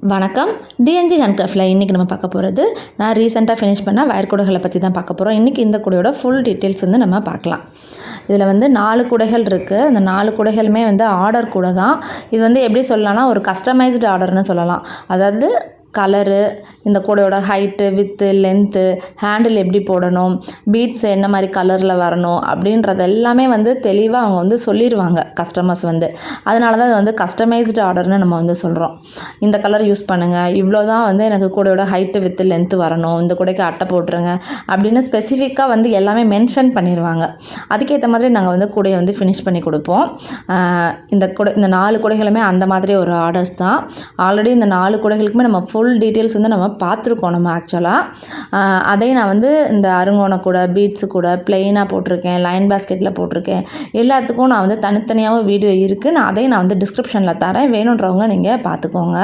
வணக்கம். டிஎன்ஜி ஹேண்ட்கிராஃப்டில் இன்றைக்கி நம்ம பார்க்க போகிறது, நான் ரீசெண்டாக ஃபினிஷ் பண்ண வயர் கூடைகளை பற்றி தான் பார்க்க போகிறோம். இன்றைக்கி இந்த கூடையோட ஃபுல் டீட்டெயில்ஸ் வந்து நம்ம பார்க்கலாம். இதில் வந்து 4 கூடைகள் இருக்குது. அந்த 4 கூடைகளுமே வந்து ஆர்டர் கூடை தான். இது வந்து எப்படி சொல்லலாம்னா ஒரு கஸ்டமைஸ்டு ஆர்டர்னு சொல்லலாம். அதாவது கலரு, இந்த கூடையோட ஹைட்டு, வித்து, லென்த்து, ஹேண்டில் எப்படி போடணும், பீட்ஸ் என்ன மாதிரி கலரில் வரணும் அப்படின்றது எல்லாமே வந்து தெளிவாக அவங்க வந்து சொல்லிடுவாங்க கஸ்டமர்ஸ் வந்து. அதனால தான் இது வந்து கஸ்டமைஸ்டு ஆர்டர்னு நம்ம வந்து சொல்கிறோம். இந்த கலர் யூஸ் பண்ணுங்கள், இவ்வளோ தான் வந்து எனக்கு கூடையோட ஹைட்டு, வித்து, லென்த்து வரணும், இந்த கூடைக்கு அட்டை போட்டுருங்க அப்படின்னு ஸ்பெசிஃபிக்காக வந்து எல்லாமே மென்ஷன் பண்ணிடுவாங்க. அதுக்கேற்ற மாதிரி நாங்கள் வந்து கூடையை வந்து ஃபினிஷ் பண்ணி கொடுப்போம். இந்த 4 கூடைகளுமே அந்த மாதிரி ஒரு ஆர்டர்ஸ் தான். ஆல்ரெடி இந்த 4 கூடைகளுக்குமே நம்ம ஃபுல் டீட்டெயில்ஸ் வந்து நம்ம பார்த்துருக்கோம். நம்ம ஆக்சுவலாக அதையும் நான் வந்து இந்த அருங்கோண கூட, பீட்ஸு கூட, பிளெயினாக போட்டிருக்கேன், லைன் பேஸ்கெட்டில் போட்டிருக்கேன். எல்லாத்துக்கும் நான் வந்து தனித்தனியாகவும் வீடியோ இருக்குது. அதையும் நான் வந்து டிஸ்கிரிப்ஷனில் தரேன், வேணுன்றவங்க நீங்கள் பார்த்துக்கோங்க.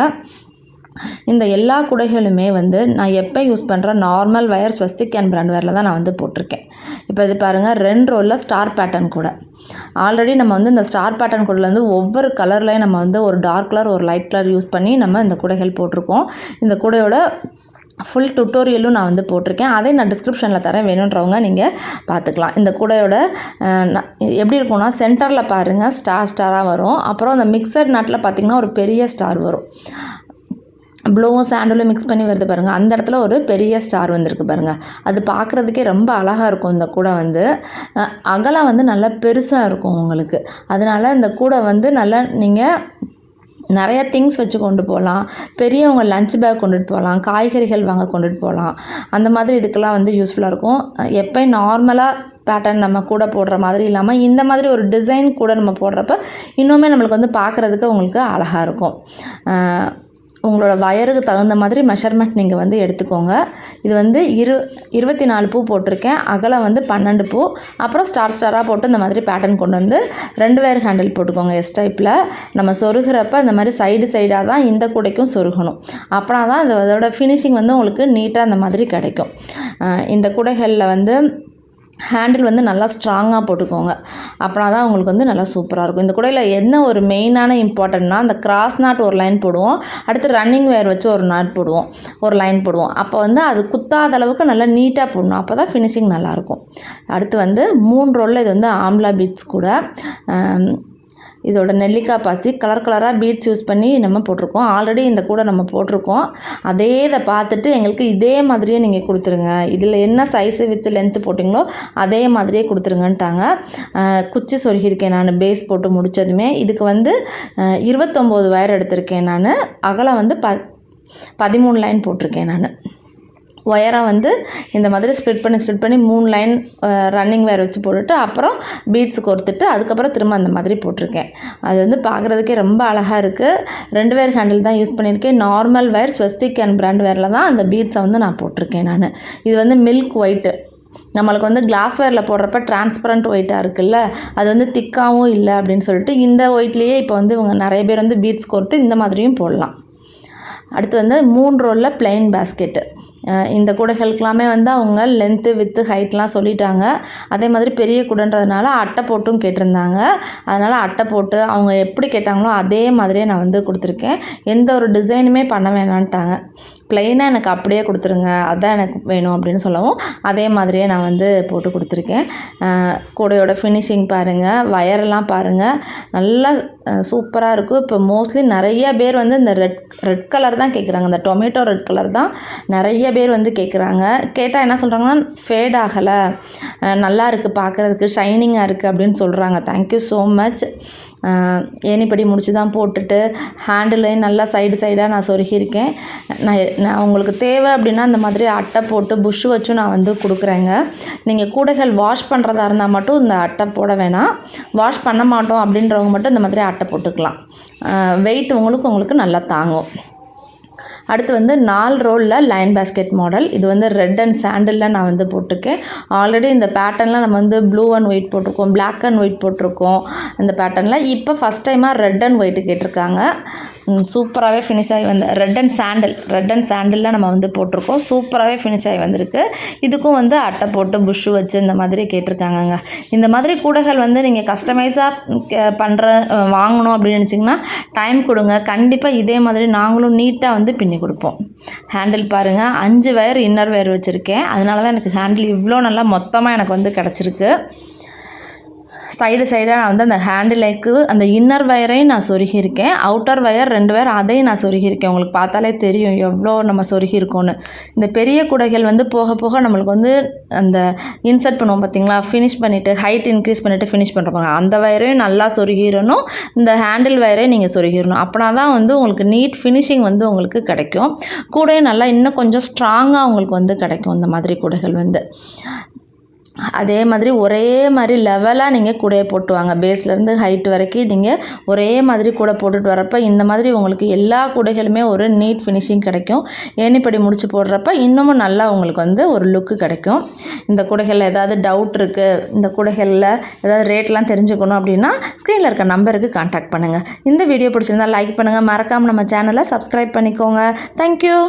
இந்த எல்லா கூடைகளுமே வந்து நான் எப்போ யூஸ் பண்ணுறேன், normal wire, Swastik and brand வயரில் தான் நான் வந்து போட்டிருக்கேன். இப்போ இது பாருங்கள், 2 ரோலில் ஸ்டார் பேட்டர்ன் கூட. ஆல்ரெடி நம்ம வந்து இந்த ஸ்டார் பேட்டர்ன் கூடையில் வந்து ஒவ்வொரு கலர்லையும் நம்ம வந்து ஒரு டார்க் கலர், ஒரு லைட் கலர் யூஸ் பண்ணி நம்ம இந்த கூடைகள் போட்டிருக்கோம். இந்த கூடையோட ஃபுல் டுட்டோரியலும் நான் வந்து போட்டிருக்கேன். அதை நான் டிஸ்கிரிப்ஷனில் தரேன், வேணுன்றவங்க நீங்கள் பார்த்துக்கலாம். இந்த கூடையோட எப்படி இருக்கும்னா, சென்டரில் பாருங்கள் ஸ்டாராக வரும். அப்புறம் அந்த மிக்சட் நட்டில் பார்த்திங்கன்னா ஒரு பெரிய ஸ்டார் வரும். ப்ளூவும் சாண்டலும் மிக்ஸ் பண்ணி வருது பாருங்கள், அந்த இடத்துல ஒரு பெரிய ஸ்டார் வந்திருக்கு பாருங்கள். அது பார்க்குறதுக்கே ரொம்ப அழகாக இருக்கும். இந்த கூடை வந்து அகலம் வந்து நல்லா பெருசாக இருக்கும் உங்களுக்கு. அதனால் இந்த கூடை வந்து நல்லா நீங்கள் நிறைய திங்ஸ் வச்சு கொண்டு போகலாம். பெரியவங்க லஞ்ச் பேக் கொண்டுட்டு போகலாம், காய்கறிகள் வாங்க கொண்டுட்டு போகலாம். அந்த மாதிரி இதுக்கெல்லாம் வந்து யூஸ்ஃபுல்லாக இருக்கும். எப்போயும் நார்மலாக பேட்டர்ன் நம்ம கூட போடுற மாதிரி இல்லாமல் இந்த மாதிரி ஒரு டிசைன் கூட நம்ம போடுறப்ப இன்னுமே நம்மளுக்கு வந்து பார்க்குறதுக்கு உங்களுக்கு அழகாக இருக்கும். உங்களோட வயருக்கு தகுந்த மாதிரி மெஷர்மெண்ட் நீங்கள் வந்து எடுத்துக்கோங்க. இது வந்து 24 பூ போட்டிருக்கேன். அகலம் வந்து 12 பூ. அப்புறம் ஸ்டாராக போட்டு இந்த மாதிரி பேட்டர்ன் கொண்டு வந்து 2 வயர் ஹேண்டில் போட்டுக்கோங்க. எஸ் டைப்பில் நம்ம சொருகிறப்ப இந்த மாதிரி சைடாக தான் இந்த கூடைக்கும் சொருகணும். அப்படின்னா தான் அதோட ஃபினிஷிங் வந்து உங்களுக்கு நீட்டாக அந்த மாதிரி கிடைக்கும். இந்த கூடைகளில் வந்து ஹேண்டில் வந்து நல்லா ஸ்ட்ராங்காக போட்டுக்கோங்க. அப்படின்னா தான் உங்களுக்கு வந்து நல்லா சூப்பராக இருக்கும். இந்த கூடையில் என்ன ஒரு மெயினான இம்பார்ட்டன்ட்னா, அந்த கிராஸ் நாட் ஒரு லைன் போடுவோம், அடுத்து ரன்னிங் வேர் வச்சு ஒரு நாட் போடுவோம், ஒரு லைன் போடுவோம். அப்போ வந்து அது குத்தாத அளவுக்கு நல்லா நீட்டாக போடணும். அப்போ தான் ஃபினிஷிங் நல்லாயிருக்கும். அடுத்து வந்து 3 ரோலில் இது வந்து ஆம்லா பீட்ஸ் கூட. இதோட நெல்லிக்காய் பாசி கலராக பீட்ஸ் யூஸ் பண்ணி நம்ம போட்டிருக்கோம். ஆல்ரெடி இந்த கூட நம்ம போட்டிருக்கோம். அதே இதை பார்த்துட்டு எங்களுக்கு இதே மாதிரியே நீங்கள் கொடுத்துருங்க, இதில் என்ன சைஸு வித்து லென்த்து போட்டிங்களோ அதே மாதிரியே கொடுத்துருங்கன்ட்டாங்க. குச்சி சொருகியிருக்கேன் நான் பேஸ் போட்டு முடித்ததுமே. இதுக்கு வந்து 29 வயர் எடுத்திருக்கேன் நான். அகலம் வந்து 13 லைன் போட்டிருக்கேன் நான். ஒயராக வந்து இந்த மாதிரி ஸ்ப்ளிட் பண்ணி 3 லைன் ரன்னிங் வயர் வச்சு போட்டுட்டு அப்புறம் பீட்ஸ் கோர்த்துட்டு அதுக்கப்புறம் திரும்ப அந்த மாதிரி போட்டிருக்கேன். அது வந்து பார்க்குறதுக்கே ரொம்ப அழகாக இருக்குது. 2 வயர் ஹேண்டில் தான் யூஸ் பண்ணியிருக்கேன். Normal wire, Swastik and brand வயரில் தான் அந்த பீட்ஸை வந்து நான் போட்டிருக்கேன் நான். இது வந்து மில்க் ஒயிட்டு. நம்மளுக்கு வந்து கிளாஸ் வயரில் போடுறப்ப டிரான்ஸ்பரண்ட் ஒயிட்டாக இருக்குல்ல, அது வந்து திக்காகவும் இல்லை அப்படின்னு சொல்லிட்டு இந்த ஒயிட்லேயே இப்போ வந்து இவங்க நிறைய பேர் வந்து பீட்ஸ் கோர்த்து இந்த மாதிரியும் போடலாம். அடுத்து வந்து 3 ரோலில் பிளெயின் பேஸ்கெட்டு. இந்த கூடைகளுக்கெல்லாமே வந்து அவங்க லென்த்து, வித்து, ஹைட்லாம் சொல்லிட்டாங்க. அதே மாதிரி பெரிய கூடைன்றதுனால அட்டை போட்டும் கேட்டிருந்தாங்க. அதனால் அட்டை போட்டு அவங்க எப்படி கேட்டாங்களோ அதே மாதிரியே நான் வந்து கொடுத்துருக்கேன். எந்த ஒரு டிசைனுமே பண்ண வேணான்ட்டாங்க. ப்ளெயினாக எனக்கு அப்படியே கொடுத்துருங்க, அதான் எனக்கு வேணும் அப்படின்னு சொல்லவும் அதே மாதிரியே நான் வந்து போட்டு கொடுத்துருக்கேன். கூடையோட ஃபினிஷிங் பாருங்கள், வயரெல்லாம் பாருங்கள், நல்லா சூப்பராக இருக்கும். இப்போ மோஸ்ட்லி நிறைய பேர் வந்து இந்த ரெட் கலர் தான் கேட்குறாங்க. இந்த டொமேட்டோ ரெட் கலர் தான் நிறைய பேர் வந்து கேட்குறாங்க. கேட்டால் என்ன சொல்கிறாங்கன்னா, ஃபேட் ஆகலை, நல்லா இருக்குது, பார்க்குறதுக்கு ஷைனிங்காக இருக்குது அப்படின்னு சொல்கிறாங்க. Thank you so much. ஏணிப்படி முடிச்சு தான் போட்டுட்டு ஹேண்டிலையும் நல்லா சைடாக நான் சொருகியிருக்கேன். நான் உங்களுக்கு தேவை அப்படின்னா இந்த மாதிரி அட்டை போட்டு புஷ் வச்சும் நான் வந்து கொடுக்குறேங்க. நீங்கள் கூடைகள் வாஷ் பண்ணுறதா இருந்தால் மட்டும் இந்த அட்டை போட வேணாம். வாஷ் பண்ண மாட்டோம் அப்படின்றவங்க மட்டும் இந்த மாதிரி அட்டை போட்டுக்கலாம். வெயிட் உங்களுக்கு நல்லா தாங்கும். அடுத்து வந்து 4 ரோலில் லைன் பேஸ்கெட் மாடல். இது வந்து ரெட் அண்ட் சாண்டலில் நான் வந்து போட்டிருக்கேன். ஆல்ரெடி இந்த பேட்டர்னில் நம்ம வந்து ப்ளூ அண்ட் ஒயிட் போட்டிருக்கோம், பிளாக் அண்ட் ஒயிட் போட்டிருக்கோம் இந்த பேட்டர்னில். இப்போ ஃபஸ்ட் டைமாக ரெட் அண்ட் ஒயிட்டு கேட்டிருக்காங்க. சூப்பராகவே ஃபினிஷ் ஆகி ரெட் அண்ட் சாண்டிலில் நம்ம வந்து போட்டிருக்கோம். சூப்பராகவே ஃபினிஷ் ஆகி வந்திருக்கு. இதுக்கும் வந்து அட்டை போட்டு புஷ்ஷு வச்சு இந்த மாதிரி கேட்டிருக்காங்கங்க. இந்த மாதிரி கூடைகள் வந்து நீங்கள் கஸ்டமைஸாக வாங்கணும் அப்படின்னு நினச்சிங்கன்னா டைம் கொடுங்க. கண்டிப்பாக இதே மாதிரி நாங்களும் நீட்டாக வந்து பின்னி கொடுப்போம். ஹேண்டில் பாருங்கள், 5 வயர் இன்னர் வயர் வச்சுருக்கேன். அதனால தான் எனக்கு ஹேண்டில் இவ்வளோ நல்லா மொத்தமாக எனக்கு வந்து கிடச்சிருக்கு. சைடாக நான் வந்து அந்த ஹேண்டிலுக்கு அந்த இன்னர் வயரையும் நான் சொருகியிருக்கேன். அவுட்டர் வயர் 2 வயர் அதையும் நான் சொருகியிருக்கேன். உங்களுக்கு பார்த்தாலே தெரியும் எவ்வளோ நம்ம சொருகியிருக்கோன்னு. இந்த பெரிய குடைகள் வந்து போக போக நம்மளுக்கு வந்து அந்த இன்சர்ட் பண்ணுவோம் பார்த்திங்களா, ஃபினிஷ் பண்ணிவிட்டு ஹைட் இன்க்ரீஸ் பண்ணிவிட்டு ஃபினிஷ் பண்ணுறோங்க. அந்த வயரையும் நல்லா சொருகிடணும். இந்த ஹேண்டில் வயரையும் நீங்கள் சொருகிடணும். அப்படின்னா தான் வந்து உங்களுக்கு நீட் ஃபினிஷிங் வந்து உங்களுக்கு கிடைக்கும். கூடையும் நல்லா இன்னும் கொஞ்சம் ஸ்ட்ராங்காக உங்களுக்கு வந்து கிடைக்கும். இந்த மாதிரி கூடைகள் வந்து அதே மாதிரி ஒரே மாதிரி லெவலாக நீங்கள் கூடையை போட்டு வாங்க. பேஸ்லேருந்து ஹைட் வரைக்கும் நீங்கள் ஒரே மாதிரி கூடை போட்டுட்டு வரப்போ இந்த மாதிரி உங்களுக்கு எல்லா கூடைகளுமே ஒரு நீட் ஃபினிஷிங் கிடைக்கும். ஏணிப்படி முடிச்சு போடுறப்ப இன்னமும் நல்லா உங்களுக்கு வந்து ஒரு லுக்கு கிடைக்கும். இந்த கூடைகளில் ஏதாவது டவுட் இருக்குது, இந்த கூடைகளில் ஏதாவது ரேட்லாம் தெரிஞ்சுக்கணும் அப்படின்னா ஸ்க்ரீனில் இருக்க நம்பருக்கு கான்டாக்ட் பண்ணுங்கள். இந்த வீடியோ பிடிச்சிருந்தால் லைக் பண்ணுங்கள். மறக்காமல் நம்ம சேனலை சப்ஸ்கிரைப் பண்ணிக்கோங்க. தேங்க்யூ.